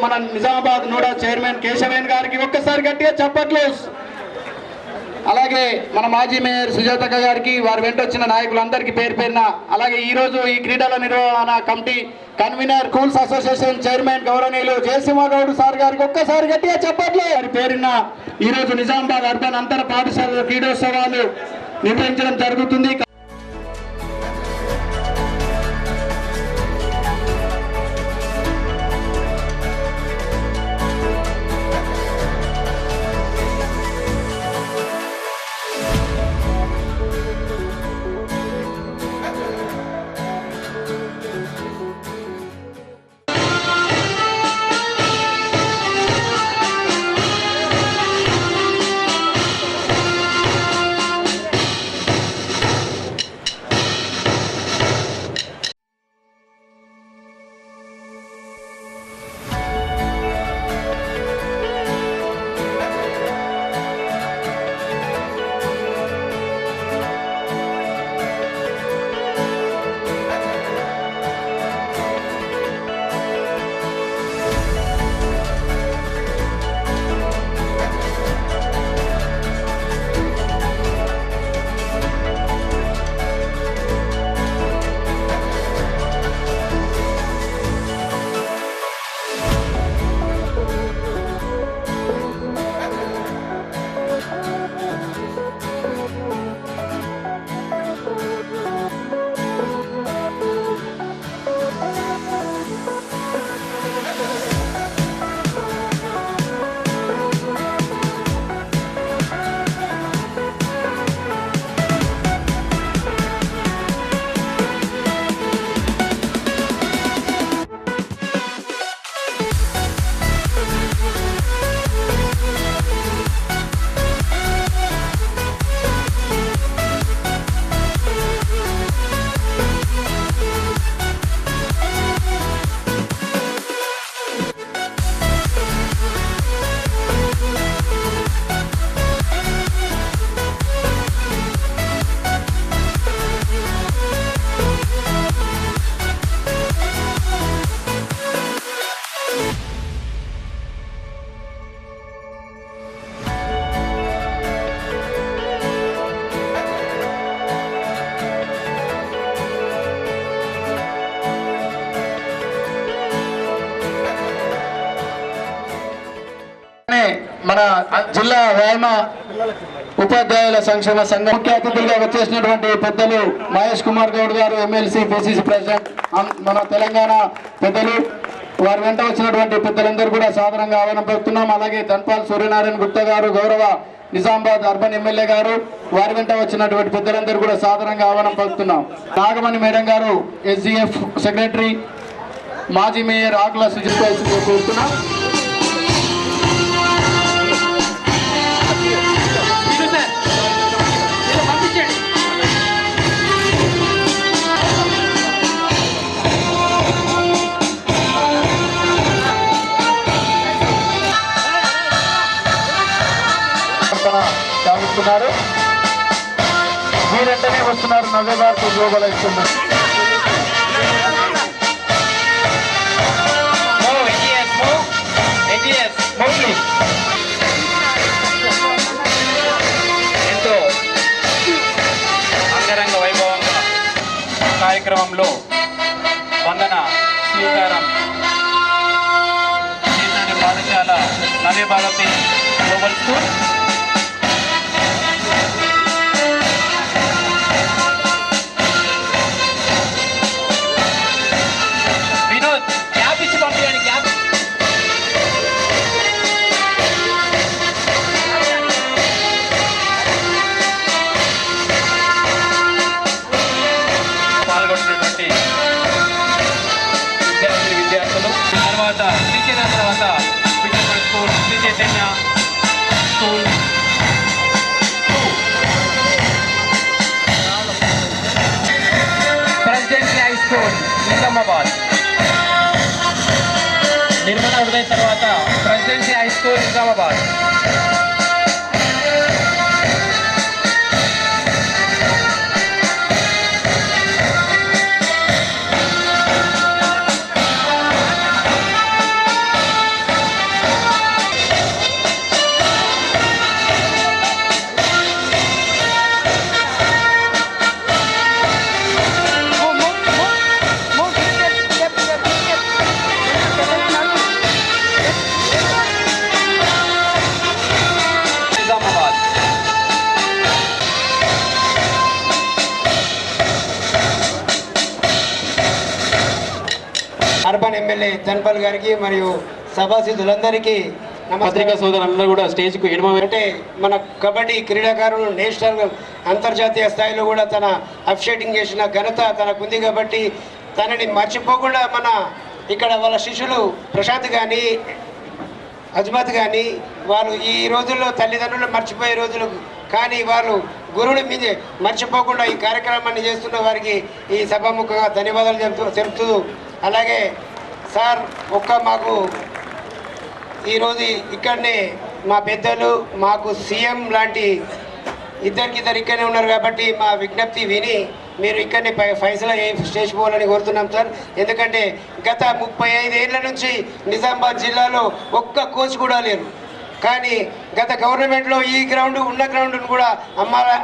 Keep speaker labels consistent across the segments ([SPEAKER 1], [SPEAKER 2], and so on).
[SPEAKER 1] మన Nizamabad NUDA chairman కేశవేన్ గారికి ఒక్కసారి గట్టిగా చప్పట్లు. అలాగే మన మాజీ మేయర్ సుజాతక్క గారికి, వారి వెంట వచ్చిన నాయకులందరికీ పేరు పేరున, అలాగే ఈరోజు ఈ క్రీడల నిర్వహణ committee convener schools association chairman గౌరవనీయులు జయసింహగౌడ్ సార్ గారికి ఒక్కసారి గట్టిగా చప్పట్లు. వారి పేరున ఈరోజు నిజామాబాద్ అర్బన్ అంతర పాఠశాల క్రీడోత్సవాలు నిర్వహించడం జరుగుతుంది. మన జిల్లా వ్యాయామ ఉపాధ్యాయుల సంక్షేమ సంఘం ముఖ్య అతిథులుగా వచ్చేసినటువంటి పెద్దలు మహేష్ కుమార్ గౌడ్ గారు, ఎమ్మెల్సీ, పిసిసి ప్రెసిడెంట్, మన తెలంగాణ పెద్దలు, వారి వెంట వచ్చినటువంటి పెద్దలందరూ కూడా సాధారణంగా ఆహ్వానం పలుకుతున్నాం. అలాగే ధన్పాల్ సూర్యనారాయణ గుప్తా గారు, గౌరవ నిజామాబాద్ అర్బన్ ఎమ్మెల్యే గారు, వారి వెంట వచ్చినటువంటి పెద్దలందరూ కూడా సాధారణంగా ఆహ్వానం పలుకుతున్నాం. నాగమణి మేడం గారు, ఎస్జిఎఫ్ సెక్రటరీ, మాజీ మేయర్ ఆకుల సుజిత్ కోరుతున్నాం. సాగిస్తున్నారు. మీరంటనే వస్తున్నారు నవ్యభారత్ గ్లోబల్ ఇస్తున్నారు.
[SPEAKER 2] ఎంతో అంగరంగ వైభవంగా కార్యక్రమంలో వందన స్వీకారం పాఠశాల నవ్యభారత్ గ్లోబల్ స్కూల్ తర్వాత Vijayanagar school, Shri Chaitanya school, presidency high school Nizamabad, Nirmala Uday తర్వాత presidency high school Nizamabad,
[SPEAKER 3] MLA Dhanpal గారికి మరియు సభాసదులందరికీ
[SPEAKER 2] పత్రికా సోదరులందరూ కూడా స్టేజ్కు
[SPEAKER 3] అంటే మన కబడ్డీ క్రీడాకారులు నేషనల్ అంతర్జాతీయ స్థాయిలో కూడా తన అప్షేటింగ్ చేసిన ఘనత తనకుంది కాబట్టి తనని మర్చిపోకుండా మన ఇక్కడ వాళ్ళ శిష్యులు ప్రశాంత్ కానీ అజ్మత్ కానీ వాళ్ళు ఈ రోజుల్లో తల్లిదండ్రులు మర్చిపోయే రోజులు కానీ వాళ్ళు గురువుని మీద మర్చిపోకుండా ఈ కార్యక్రమాన్ని చేస్తున్న వారికి ఈ సభాముఖంగా ధన్యవాదాలు చెప్తూ అలాగే సార్ మాకు ఈరోజు ఇక్కడనే మా పెద్దలు మాకు సీఎం లాంటి ఇద్దరికిద్దరు ఇక్కడనే ఉన్నారు కాబట్టి మా విజ్ఞప్తి విని మీరు ఇక్కడనే ఫైసలా చేసిపోవాలని కోరుతున్నాం సార్. ఎందుకంటే గత 35 ఏళ్ల నుంచి నిజామాబాద్ జిల్లాలో ఒక్క కోచ్ కూడా లేరు. కానీ గత గవర్నమెంట్లో ఈ గ్రౌండ్ ఉన్న గ్రౌండ్ను కూడా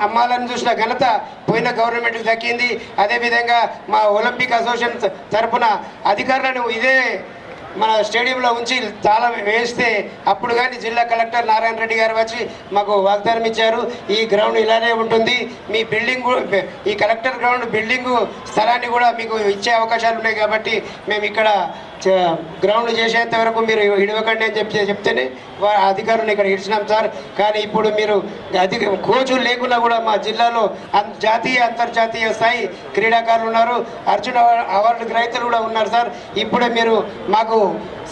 [SPEAKER 3] అమ్మాలని చూసిన ఘనత పోయిన గవర్నమెంట్కి దక్కింది. అదేవిధంగా మా ఒలింపిక్ అసోసియేషన్ తరఫున అధికారులను ఇదే మన స్టేడియంలో ఉంచి తాళం వేస్తే అప్పుడు కానీ జిల్లా కలెక్టర్ నారాయణ రెడ్డి గారు వచ్చి మాకు వాగ్దానం ఇచ్చారు, ఈ గ్రౌండ్ ఇలానే ఉంటుంది, మీ బిల్డింగ్ ఈ కలెక్టర్ గ్రౌండ్ బిల్డింగు స్థలాన్ని కూడా మీకు ఇచ్చే అవకాశాలు ఉన్నాయి కాబట్టి మేము ఇక్కడ గ్రౌండ్ చేసేంత వరకు మీరు ఇడవకండి అని చెప్తేనే అధికారులను ఇక్కడ ఇచ్చినాం సార్. కానీ ఇప్పుడు మీరు కోచులు లేకుండా కూడా మా జిల్లాలో జాతీయ అంతర్జాతీయ స్థాయి క్రీడాకారులు ఉన్నారు, అర్జున అవార్డు గ్రహీతలు కూడా ఉన్నారు సార్. ఇప్పుడే మీరు మాకు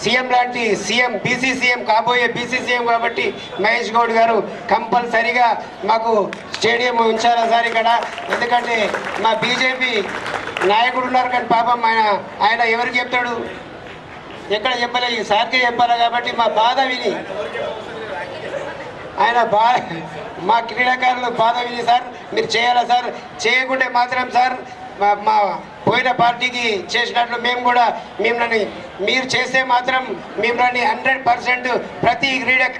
[SPEAKER 3] సీఎం లాంటి సీఎం బీసీ సీఎం కాబోయే బీసీ సీఎం కాబట్టి మహేష్ గౌడ్ గారు కంపల్సరిగా మాకు స్టేడియం ఉంచారా సార్ ఇక్కడ. ఎందుకంటే మా బీజేపీ నాయకుడు ఉన్నారు కానీ పాపం ఆయన ఎవరికి చెప్తాడు, ఎక్కడ చెప్పలే, ఈ సార్కే చెప్పాలి కాబట్టి మా బాధ విని మా క్రీడాకారులు బాధ విని సార్ మీరు చేయాలా సార్. చేయకుంటే మాత్రం సార్ మా పోయిన పార్టీకి చేసినట్లు మేము కూడా మిమ్మల్ని మీరు చేస్తే మాత్రం మిమ్మల్ని 100% ప్రతి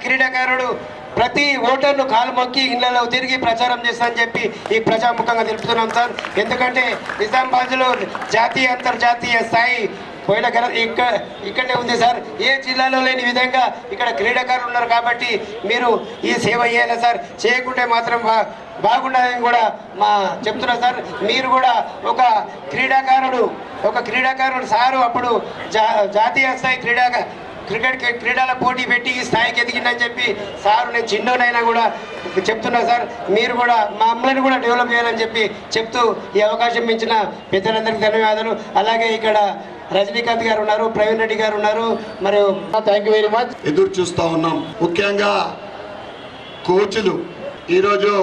[SPEAKER 3] క్రీడాకారుడు ప్రతి ఓటర్ను కాలు మొక్కి ఇళ్లలో తిరిగి ప్రచారం చేస్తానని చెప్పి ఈ ప్రజాముఖంగా తెలుపుతున్నాం సార్. ఎందుకంటే నిజామాబాద్లో జాతీయ అంతర్జాతీయ స్థాయి పోయిన ఇక్కడనే ఉంది సార్. ఏ జిల్లాలో లేని విధంగా ఇక్కడ క్రీడాకారులు ఉన్నారు కాబట్టి మీరు ఈ సేవ చేయాలి సార్. చేయకుంటే మాత్రం బాగుండదని కూడా చెప్తున్నా సార్. మీరు కూడా ఒక క్రీడాకారుడు సారు అప్పుడు జాతీయ స్థాయి క్రీడల పోటీ పెట్టి ఈ స్థాయికి ఎదిగిందని చెప్పి సారు నేను చిన్నోనైనా కూడా చెప్తున్నా సార్. మీరు కూడా మా అమ్మని కూడా డెవలప్ చేయాలని చెప్పి చెప్తూ ఈ అవకాశం ఇచ్చిన పెద్దలందరికీ ధన్యవాదాలు. అలాగే ఇక్కడ రజనీకాంత్ గారు ఉన్నారు, ప్రవీణ్ రెడ్డి గారు ఉన్నారు, మరియు
[SPEAKER 1] థ్యాంక్ యూ వెరీ మచ్.
[SPEAKER 4] ఎదురు చూస్తూ ఉన్నాం. ముఖ్యంగా కోచ్లు ఈరోజు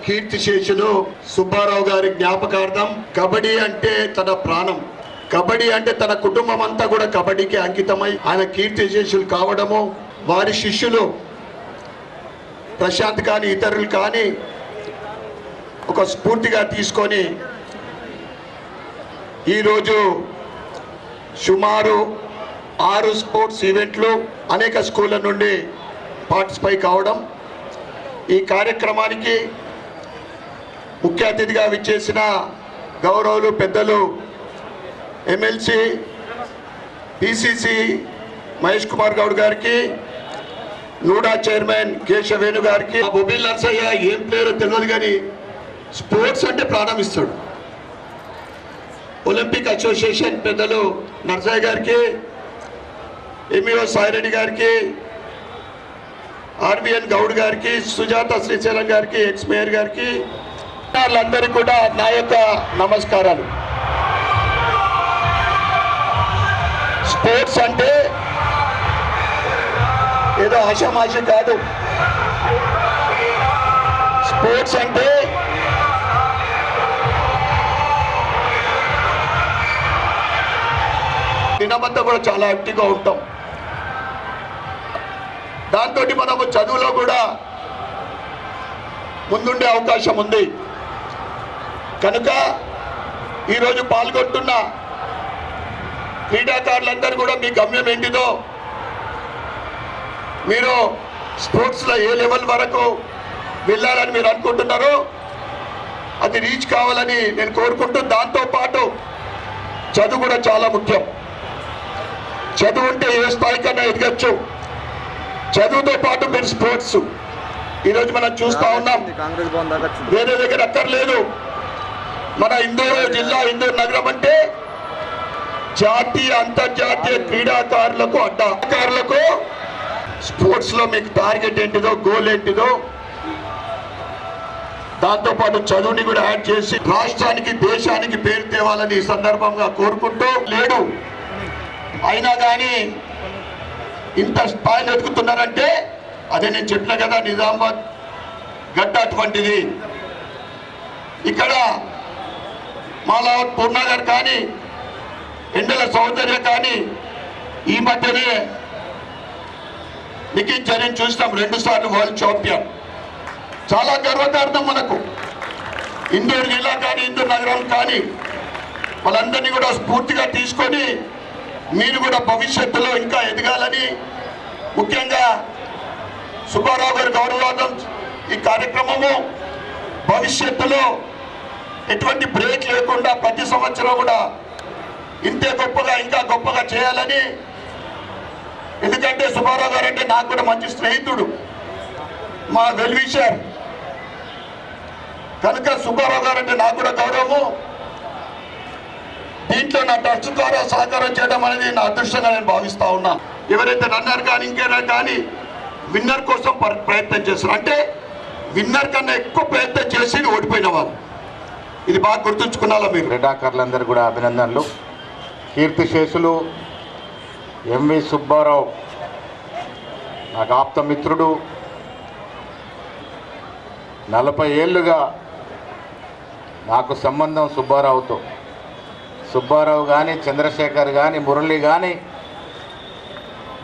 [SPEAKER 4] కీర్తిశేషులు సుబ్బారావు గారి జ్ఞాపకార్థం కబడ్డీ అంటే తన ప్రాణం, కబడ్డీ అంటే తన కుటుంబం అంతా కూడా కబడ్డీకి అంకితమై ఆయన కీర్తిశేషులు కావడము, వారి శిష్యులు ప్రశాంత్ కానీ ఇతరులు కానీ ఒక స్ఫూర్తిగా తీసుకొని ఈరోజు సుమారు 6 స్పోర్ట్స్ ఈవెంట్లు అనేక స్కూళ్ళ నుండి పార్టిసిపేట్ కావడం, ఈ కార్యక్రమానికి ముఖ్య అతిథిగా విచ్చేసిన గౌరవులు పెద్దలు ఎమ్మెల్సీ పిసిసి మహేష్ కుమార్ గౌడ్ గారికి, నూడా చైర్మన్ కేశవేణు గారికి, బొబిల్ నర్సయ్య ఏం ప్లేయరో తెలియదు కానీ స్పోర్ట్స్ అంటే ప్రాణం ఇస్తాడు. ఒలింపిక్ అసోసియేషన్ పెద్దలు నర్సయ్య గారికి, ఎంఈఓ సాయిరెడ్డి గారికి, ఆర్బిఎన్ గౌడ్ గారికి, సుజాత శ్రీశైలం గారికి, ఎక్స్ మేయర్ గారికి, వాళ్ళందరికీ కూడా నా యొక్క నమస్కారాలు. స్పోర్ట్స్ అంటే ఏదో ఆషామాష కాదు. స్పోర్ట్స్ అంటే దినమంతా కూడా చాలా యాక్టివ్గా ఉంటాం. దాంతో మనము చదువులో కూడా ముందుండే అవకాశం ఉంది. కనుక ఈరోజు పాల్గొంటున్న క్రీడాకారులందరూ కూడా మీ గమ్యం ఏంటిదో, మీరు స్పోర్ట్స్లో ఏ లెవెల్ వరకు వెళ్ళాలని మీరు అనుకుంటున్నారో అది రీచ్ కావాలని నేను కోరుకుంటూ, దాంతోపాటు చదువు కూడా చాలా ముఖ్యం. చదువు ఉంటే ఏ స్థాయికన్నా ఎదగచ్చు. చదువుతో పాటు మీరు స్పోర్ట్స్ ఈరోజు మనం చూస్తూ ఉన్నాం. వేరే దగ్గర అక్కర్లేదు. మన ఇందూరు జిల్లా, ఇందూరు నగరం అంటే జాతీయ అంతర్జాతీయ క్రీడాకారులకు అడ్డాకారులకు స్పోర్ట్స్ లో మీకు టార్గెట్ ఏంటిదో, గోల్ ఏంటిదో, దాంతోపాటు చదువుని కూడా యాడ్ చేసి రాష్ట్రానికి దేశానికి పేరు తేవాలని ఈ సందర్భంగా కోరుకుంటూ లేడు. అయినా కానీ ఇంత స్థాయిలో ఎదుగుతున్నారంటే అదే నేను చెప్పిన కదా, నిజామాబాద్ గడ్డ అటువంటిది. ఇక్కడ మాలావత్ పూర్ణ గారు కానీ, ఎండల సౌందర్య కానీ, ఈ మధ్యనే నిఖిల్ జరీన్ చూస్తాం, 2 సార్లు వరల్డ్ ఛాంపియన్. చాలా గర్వకారణం మనకు. ఇందూరు జిల్లా కానీ, ఇందూరు నగరం కానీ, వాళ్ళందరినీ కూడా స్ఫూర్తిగా తీసుకొని మీరు కూడా భవిష్యత్తులో ఇంకా ఎదగాలని, ముఖ్యంగా సుబ్బారావు గారి గౌరవార్థం ఈ కార్యక్రమము భవిష్యత్తులో ఎటువంటి బ్రేక్ లేకుండా ప్రతి సంవత్సరం కూడా ఇంతే గొప్పగా ఇంకా గొప్పగా చేయాలని. ఎందుకంటే సుబ్బారావు గారు అంటే నాకు కూడా మంచి స్నేహితుడు, మా వెల్విషర్ కనుక సుబ్బారావు గారు అంటే నాకు కూడా గౌరవము. దీంట్లో నా ట్రస్ట్ ద్వారా సహకారం చేయడం అనేది నా అదృష్టంగా నేను భావిస్తా ఉన్నా. ఎవరైతే రన్నర్ కానీ ఇంకేనా కానీ విన్నర్ కోసం ప్రయత్నం చేస్తారు, అంటే విన్నర్ కన్నా ఎక్కువ ప్రయత్నం చేసి ఓడిపోయిన వాళ్ళు, ఇది బాగా గుర్తుంచుకున్నాలో మీరు.
[SPEAKER 5] క్రీడాకారులందరూ కూడా అభినందనలు. కీర్తిశేషులు ఎంవి సుబ్బారావు నాకు ఆప్తమిత్రుడు. 40 ఏళ్ళుగా నాకు సంబంధం సుబ్బారావుతో. సుబ్బారావు కానీ, చంద్రశేఖర్ కానీ, మురళి కానీ,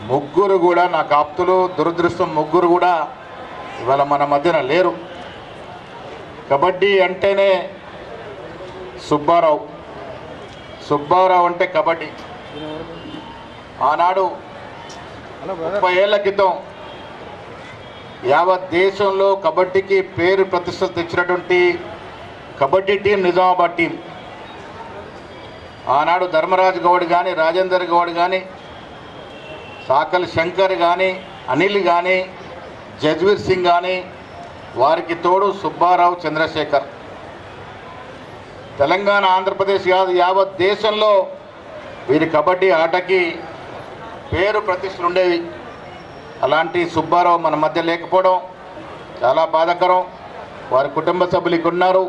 [SPEAKER 5] ముగ్గురు కూడా నాకు ఆప్తులు. దురదృష్టం ముగ్గురు కూడా ఇవాళ మన మధ్యన లేరు. కబడ్డీ అంటేనే సుబ్బారావు, సుబ్బారావు అంటే కబడ్డీ. ఆనాడు 30 ఏళ్ల క్రితం యావత్ దేశంలో కబడ్డీకి పేరు ప్రతిష్టలు తెచ్చినటువంటి కబడ్డీ టీం నిజామాబాద్ టీం. ఆనాడు ధర్మరాజ్ గౌడ్ కానీ, రాజేందర్ గౌడ్ కానీ, సాకల్ శంకర్ కానీ, అనిల్ కానీ, జజ్వీర్ సింగ్ కానీ, వారికి తోడు సుబ్బారావు, చంద్రశేఖర్. తెలంగాణ, ఆంధ్రప్రదేశ్ కాదు యావత్ దేశంలో వీరి కబడ్డీ ఆటకి పేరు ప్రతిష్టలు ఉండేవి. అలాంటి సుబ్బారావు మన మధ్య లేకపోవడం చాలా బాధాకరం. వారి కుటుంబ సభ్యులకి ఉన్నారు,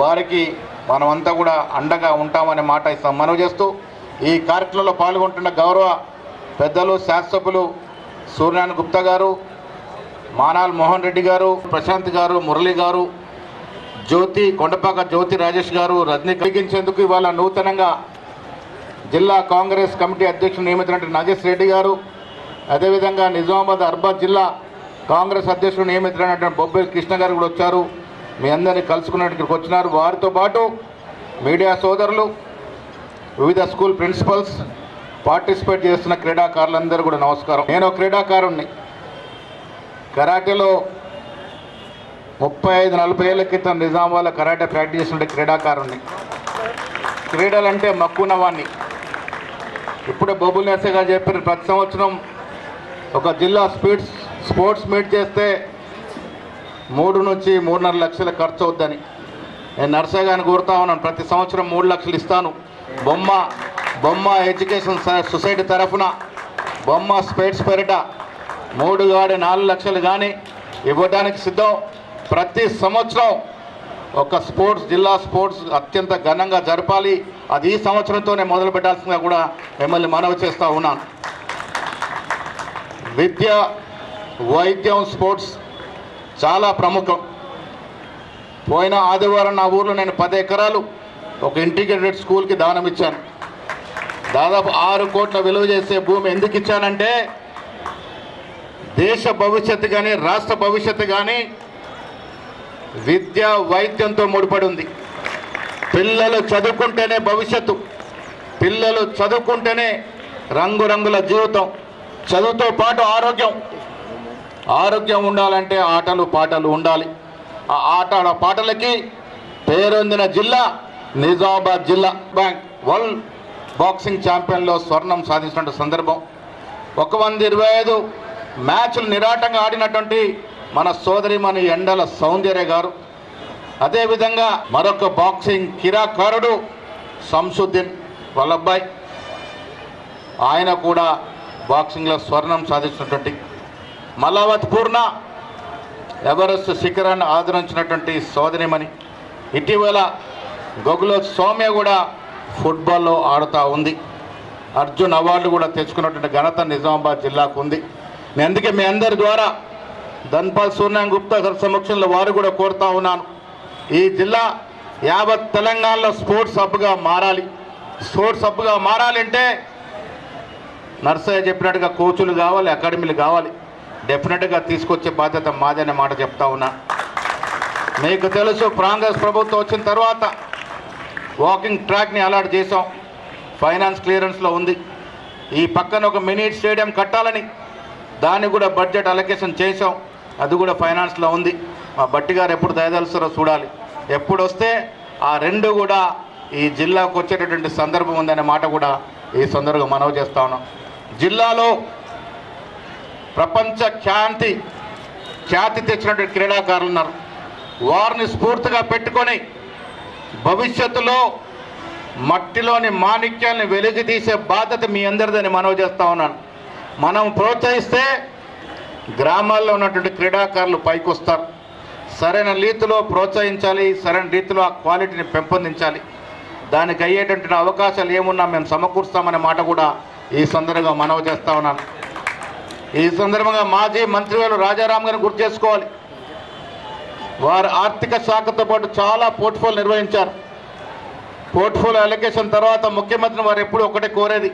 [SPEAKER 5] వారికి మనమంతా కూడా అండగా ఉంటామనే మాట మనవి చేస్తూ ఈ కార్యక్రమంలో పాల్గొంటున్న గౌరవ పెద్దలు, శాసనసభ్యులు సూర్యనారాయణ గుప్తా గారు, మానాల్ మోహన్ రెడ్డి గారు, ప్రశాంత్ గారు, మురళి గారు, జ్యోతి కొండపాక జ్యోతి రాజేష్ గారు, రజనీ కలిగించేందుకు ఇవాళ నూతనంగా జిల్లా కాంగ్రెస్ కమిటీ అధ్యక్షుడు నియమితున్నటువంటి నాగేష్ రెడ్డి గారు, అదేవిధంగా నిజామాబాద్ అర్బన్ జిల్లా కాంగ్రెస్ అధ్యక్షుడు నియమితున్నటువంటి బొబ్బేల్ కృష్ణ గారు కూడా వచ్చారు. మీ అందరినీ కలుసుకున్నట్టుకు వచ్చినారు. వారితో పాటు మీడియా సోదరులు, వివిధ స్కూల్ ప్రిన్సిపల్స్, పార్టిసిపేట్ చేస్తున్న క్రీడాకారులందరూ కూడా నమస్కారం. నేను క్రీడాకారుణ్ణి. కరాటేలో 35-40 ఏళ్ల క్రితం నిజామాబాద్లో కరాటే ప్రాక్టీస్ చేస్తుంటే క్రీడాకారుణ్ణి. క్రీడలంటే మక్కున్నవాణ్ణి. ఇప్పుడే బొబ్బుల్ నర్సే గారు చెప్పారు, ప్రతి సంవత్సరం ఒక జిల్లా స్పోర్ట్స్ మీట్ చేస్తే 3 నుంచి 3.5 లక్షల ఖర్చు అవుద్దని. నేను నర్సే గారిని కోరుతా ఉన్నాను, ప్రతి సంవత్సరం 3 లక్షలు ఇస్తాను. బొమ్మ ఎడ్యుకేషన్ సొసైటీ తరఫున బొమ్మ స్పోర్ట్స్ పేరిట 3 కానీ 4 లక్షలు కానీ ఇవ్వడానికి సిద్ధం. ప్రతి సంవత్సరం ఒక జిల్లా స్పోర్ట్స్ అత్యంత ఘనంగా జరపాలి. అది ఈ సంవత్సరంతోనే మొదలు పెట్టాల్సిందిగా కూడా మిమ్మల్ని మనవి చేస్తూ ఉన్నాను. విద్య, వైద్యం, స్పోర్ట్స్ చాలా ప్రముఖం. పోయిన ఆదివారం నా ఊర్లో నేను 10 ఎకరాలు ఒక ఇంటిగ్రేటెడ్ స్కూల్కి దానం ఇచ్చాను. దాదాపు 6 కోట్ల విలువ చేసే భూమి ఎందుకు ఇచ్చానంటే దేశ భవిష్యత్తు కానీ, రాష్ట్ర భవిష్యత్తు కానీ విద్య, వైద్యంతో ముడిపడి ఉంది. పిల్లలు చదువుకుంటేనే భవిష్యత్తు, పిల్లలు చదువుకుంటేనే రంగురంగుల జీవితం. చదువుతో పాటు ఆరోగ్యం ఉండాలంటే ఆటలు పాటలు ఉండాలి. ఆ ఆటల పాటలకి పేరొందిన జిల్లా నిజామాబాద్ జిల్లా. వరల్డ్ బాక్సింగ్ ఛాంపియన్లో స్వర్ణం సాధించిన సందర్భం. 125 మ్యాచ్లు నిరాటంగా ఆడినటువంటి మన సోదరిమణి ఎండల సౌందర్య గారు, అదేవిధంగా మరొక బాక్సింగ్ క్రీడాకారుడు సంసుద్దీన్, వాళ్ళ అబ్బాయి, ఆయన కూడా బాక్సింగ్లో స్వర్ణం సాధించినటువంటి మలావత్ పూర్ణ, ఎవరెస్ట్ శిఖరాన్ని ఆదరించినటువంటి సోదరిమణి. ఇటీవల గొగులో సౌమ్య కూడా ఫుట్బాల్లో ఆడుతూ ఉంది. అర్జున్ అవార్డు కూడా తెచ్చుకున్నటువంటి ఘనత నిజామాబాద్ జిల్లాకు ఉంది. నేను అందుకే మీ అందరి ద్వారా ధన్పాల్ సూర్యనారాయణ గుప్తా గారి సమక్షంలో వారు కూడా కోరుతా ఉన్నాను, ఈ జిల్లా యావత్ తెలంగాణలో స్పోర్ట్స్ హబ్గా మారాలి. స్పోర్ట్స్ హబ్గా మారాలంటే నర్సయ్య చెప్పినట్టుగా కోచులు కావాలి, అకాడమీలు కావాలి. డెఫినెట్గా తీసుకొచ్చే బాధ్యత మాదనే మాట చెప్తా ఉన్నా. మీకు తెలుసు, కాంగ్రెస్ ప్రభుత్వం వచ్చిన తర్వాత వాకింగ్ ట్రాక్ని అలాట్ చేసాం, ఫైనాన్స్ క్లియరెన్స్లో ఉంది. ఈ పక్కన ఒక మినీ స్టేడియం కట్టాలని దాన్ని కూడా బడ్జెట్ అలొకేషన్ చేసాం, అది కూడా ఫైనాన్స్లో ఉంది. మా బట్టి గారు ఎప్పుడు దయదలుస్తారో చూడాలి. ఎప్పుడు వస్తే ఆ రెండు కూడా ఈ జిల్లాకు వచ్చేటటువంటి సందర్భం ఉందనే మాట కూడా ఈ సందర్భంగా మనవి చేస్తా ఉన్నాం. జిల్లాలో ప్రపంచ ఖ్యాతి తెచ్చినటువంటి క్రీడాకారులు ఉన్నారు. వారిని స్ఫూర్తిగా పెట్టుకొని భవిష్యత్తులో మట్టిలోని మాణిక్యాలను వెలికి తీసే బాధ్యత మీ అందరిదని మనవి చేస్తూ ఉన్నాను. మనం ప్రోత్సహిస్తే గ్రామాల్లో ఉన్నటువంటి క్రీడాకారులు పైకి వస్తారు. సరైన రీతిలో ప్రోత్సహించాలి, సరైన రీతిలో ఆ క్వాలిటీని పెంపొందించాలి. దానికి అయ్యేటటువంటి అవకాశాలు ఏమున్నా మేము సమకూరుస్తామనే మాట కూడా ఈ సందర్భంగా మనవి చేస్తూ ఉన్నాను. ఈ సందర్భంగా మాజీ మంత్రివర్యులు రాజారాం గారిని గుర్తు చేసుకోవాలి. వారు ఆర్థిక శాఖతో పాటు చాలా పోర్ట్ఫోలియో నిర్వహించారు. పోర్ట్ఫోలియో అలొకేషన్ తర్వాత ముఖ్యమంత్రిని వారు ఎప్పుడు ఒకటే కోరేది,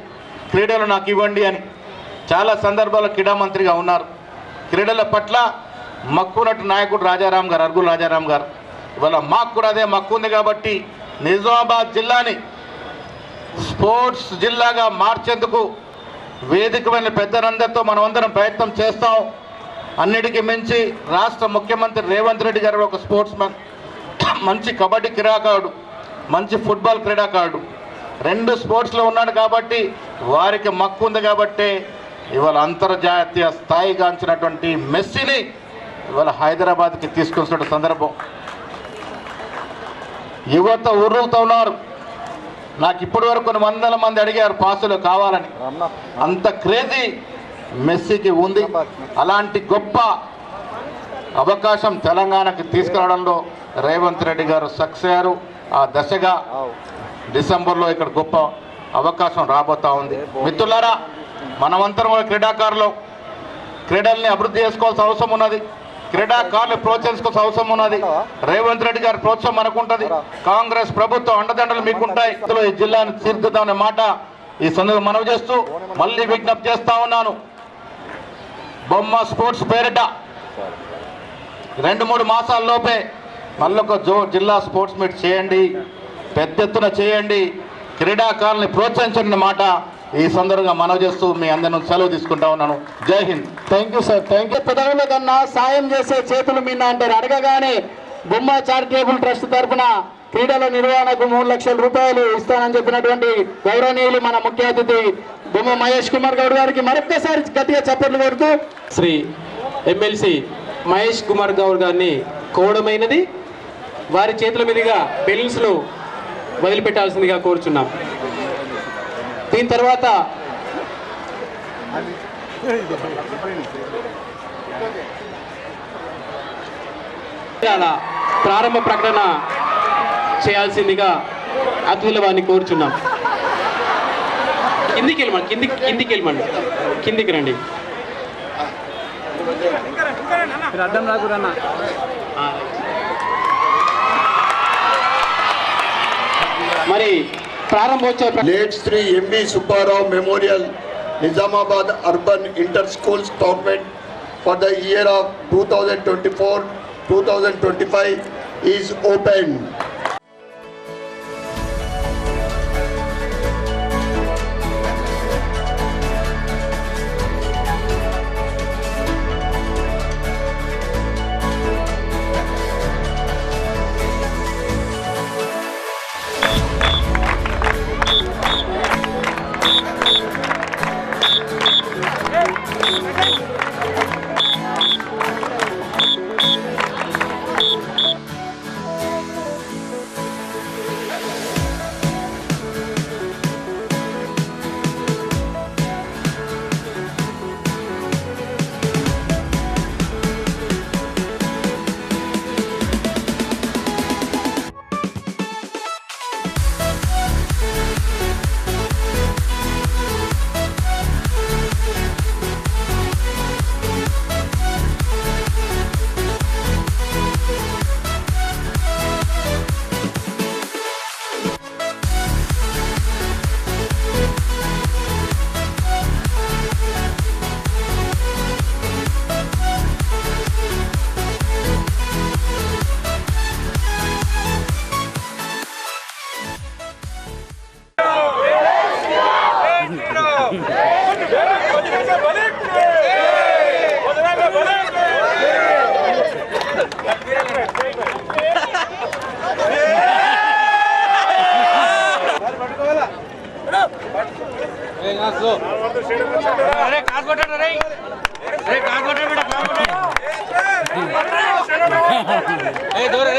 [SPEAKER 5] క్రీడలు నాకు ఇవ్వండి అని. చాలా సందర్భాల్లో క్రీడా మంత్రిగా ఉన్నారు. క్రీడల పట్ల మక్కువనట్టు నాయకుడు రాజారాం గారు, అర్గుల రాజారాం గారు. ఇవాళ మాకు కూడా అదే మక్కు ఉంది కాబట్టి నిజామాబాద్ జిల్లాని స్పోర్ట్స్ జిల్లాగా మార్చేందుకు వేదికమైన పెద్దలందరితో మనం అందరం ప్రయత్నం చేస్తాం. అన్నిటికీ మించి రాష్ట్ర ముఖ్యమంత్రి రేవంత్ రెడ్డి గారు ఒక స్పోర్ట్స్ మ్యాన్, మంచి కబడ్డీ క్రీడాకారుడు, మంచి ఫుట్బాల్ క్రీడాకారుడు, రెండు స్పోర్ట్స్లో ఉన్నాడు కాబట్టి వారికి మక్కు ఉంది కాబట్టి ఇవాళ అంతర్జాతీయ స్థాయిగాంచినటువంటి మెస్సీని ఇవాళ హైదరాబాద్కి తీసుకొస్తున్న సందర్భం. యువత ఉర్రుతూ ఉన్నారు. నాకు ఇప్పటి వరకు కొన్ని వందల మంది అడిగారు పాసులు కావాలని. అంత క్రేజీ మెస్సీకి ఉంది. అలాంటి గొప్ప అవకాశం తెలంగాణకి తీసుకురావడంలో రేవంత్ రెడ్డి గారు సక్సెస్ అయ్యారు. ఆ దశగా డిసెంబర్లో ఇక్కడ గొప్ప అవకాశం రాబోతా ఉంది. మిత్రులారా, మనమంతరం కూడా క్రీడాకారులు క్రీడల్ని అభివృద్ధి చేసుకోవాల్సిన అవసరం ఉన్నది. క్రీడాకారులు ప్రోత్సహించుకోవాల్సిన అవసరం ఉన్నది. రేవంత్ రెడ్డి గారి ప్రోత్సాహం మనకుంటుంది. కాంగ్రెస్ ప్రభుత్వం అండదండలు మీకుంటాయి. ఈ జిల్లాను తీర్చిదిద్దామనే మాట ఈ సందర్భంగా మనవి చేస్తూ మళ్ళీ విజ్ఞప్తి చేస్తా ఉన్నాను. బొమ్మ స్పోర్ట్స్ పేరిట 2-3 మాసాల్లోపే మళ్ళొక జిల్లా స్పోర్ట్స్ మీట్ చేయండి, పెద్ద ఎత్తున చేయండి, క్రీడాకారుల్ని ప్రోత్సహించండి మాట ఈ సందర్భంగా మనవి చేస్తూ మీ అందరి నుంచి సెలవు తీసుకుంటా ఉన్నాను. జై Hind.
[SPEAKER 1] Thank you sir, thank you. పెదవుల కన్నా సాయం చేసే చేతులు మిన్న అంటారు. అడగగానే బొమ్మ చారిటబుల్ ట్రస్ట్ తరఫున క్రీడల నిర్వహణకు 3 లక్షల రూపాయలు ఇస్తానని చెప్పినటువంటి గౌరవనీయులు మన ముఖ్య అతిథి బొమ్మ మహేష్ కుమార్ గౌడ్ గారికి మరొక్కసారి గట్టిగా చప్పట్లు కొడుతూ
[SPEAKER 2] శ్రీ ఎమ్మెల్సీ మహేష్ కుమార్ గౌడ్ గారిని కోవడమైనది. వారి చేతుల మీదుగా బెలూన్స్లు వదిలిపెట్టాల్సిందిగా కోరుచున్నాం. దీని తర్వాత ప్రారంభ ప్రకటన చేయాల్సిందిగా అతిథుల వారిని కోరుచున్నాం. కిందికి వెళ్ళమండి, కిందికి రండి. అడ్డం రాకురన్న. మరి ప్రారంభోత్సవ
[SPEAKER 4] late Shri MV Subbarao memorial Nizamabad urban inter schools tournament for the year of 2024-2025 is open.
[SPEAKER 2] దూరం